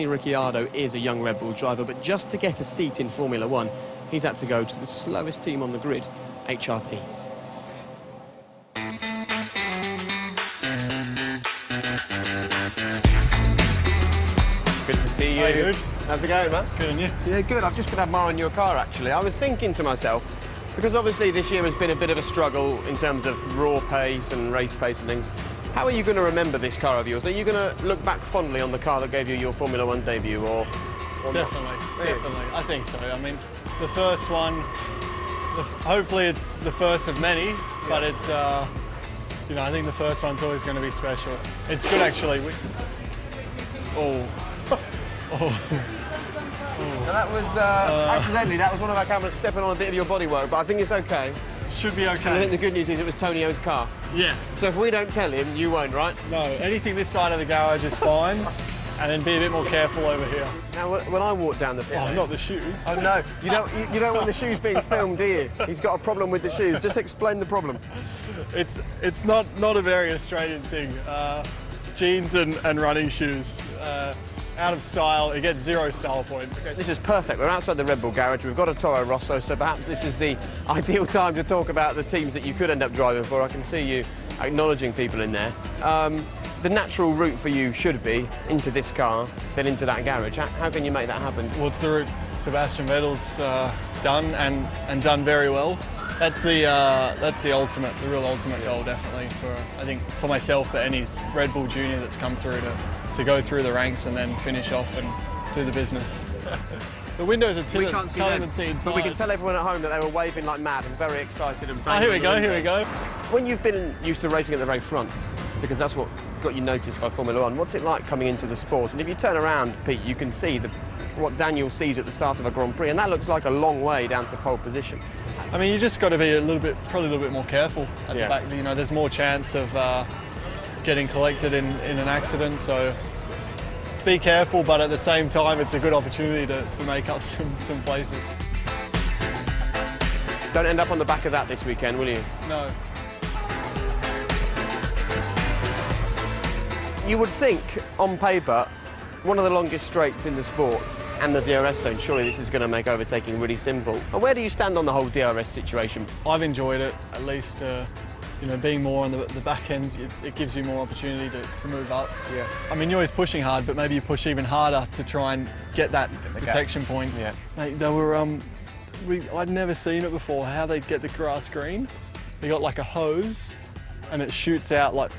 Ricciardo is a young Red Bull driver, but just to get a seat in Formula One, he's had to go to the slowest team on the grid, hrt. Good to see you. Hey, dude. How's it going, man? Good, and you? Yeah, good. I've just been admiring your car, actually. I was thinking to myself, because obviously this year has been a bit of a struggle in terms of raw pace and race pace and things. How are you going to remember this car of yours? Are you going to look back fondly on the car that gave you your Formula One debut, or Definitely, Really? definitely. I think so. I mean, the first one, hopefully it's the first of many, but it's, you know, I think the first one's always going to be special. It's good, actually. Oh. Now that was accidentally. That was one of our cameras stepping on a bit of your bodywork, but I think it's okay. Should be I think okay. the good news is it was Tonio's car. Yeah. So if we don't tell him, you won't, right? No, anything this side of the garage is fine, and then be a bit more careful over here. Now, when I walk down the pit Oh, lane- not the shoes. Oh no, you don't want the shoes being filmed, do you? He's got a problem with the shoes. Just explain the problem. It's not a very Australian thing. Jeans and running shoes. Out of style, it gets 0 style points. This is perfect. We're outside the Red Bull garage. We've got a Toro Rosso, so perhaps this is the ideal time to talk about the teams that you could end up driving for. I can see you acknowledging people in there. The natural route for you should be into this car, then into that garage. How can you make that happen? Well, it's the route Sebastian Vettel's done and done very well. That's the ultimate, the real ultimate goal, definitely, for I think for myself, but any Red Bull Junior that's come through to go through the ranks and then finish off and do the business. The windows are tinted, can't even see inside. But we can tell everyone at home that they were waving like mad and very excited and Oh, here we go, here we go. When you've been used to racing at the very front, because that's what got you noticed by Formula One, what's it like coming into the sport? And if you turn around, Pete, you can see what Daniel sees at the start of a Grand Prix, and that looks like a long way down to pole position. I mean, you just got to be probably a little bit more careful at the back. You know, there's more chance of getting collected in an accident, so be careful, but at the same time, it's a good opportunity to make up some places. Don't end up on the back of that this weekend, will you? No. You would think, on paper, one of the longest straights in the sport and the DRS zone, surely this is going to make overtaking really simple. And where do you stand on the whole DRS situation? I've enjoyed it, at least, you know, being more on the back end, it gives you more opportunity to move up. Yeah. I mean, you're always pushing hard, but maybe you push even harder to try and get that detection point. Yeah. Mate, they were, I'd never seen it before, how they get the grass green. They got like a hose and it shoots out like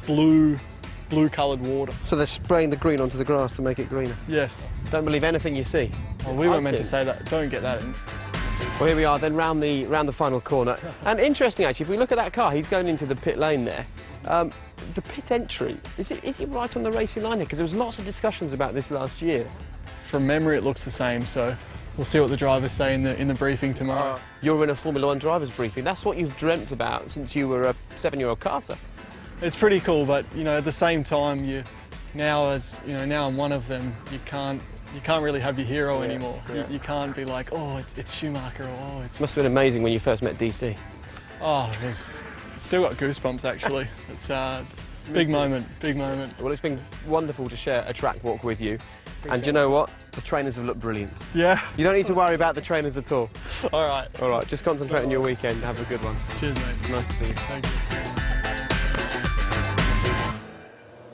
blue-coloured water. So they're spraying the green onto the grass to make it greener? Yes. Don't believe anything you see. Well, we weren't meant to say that. Don't get that in. Well, here we are then round the final corner. And interesting, actually, if we look at that car, he's going into the pit lane there. The pit entry, is it right on the racing line here? Because there was lots of discussions about this last year. From memory, it looks the same, so we'll see what the drivers say in the briefing tomorrow. You're in a Formula One drivers briefing. That's what you've dreamt about since you were a 7-year-old karter. It's pretty cool, but you know, at the same time, now I'm one of them. You can't really have your hero anymore. Yeah. You can't be like, oh, it's Schumacher, or oh, it's. Must have been amazing when you first met DC. Oh, still got goosebumps actually. It's big moment, big moment. Well, it's been wonderful to share a track walk with you. And you know what? The trainers have looked brilliant. Yeah. You don't need to worry about the trainers at all. All right. All right, just concentrate on your weekend. Have a good one. Cheers, mate. Nice to see you. Thank you.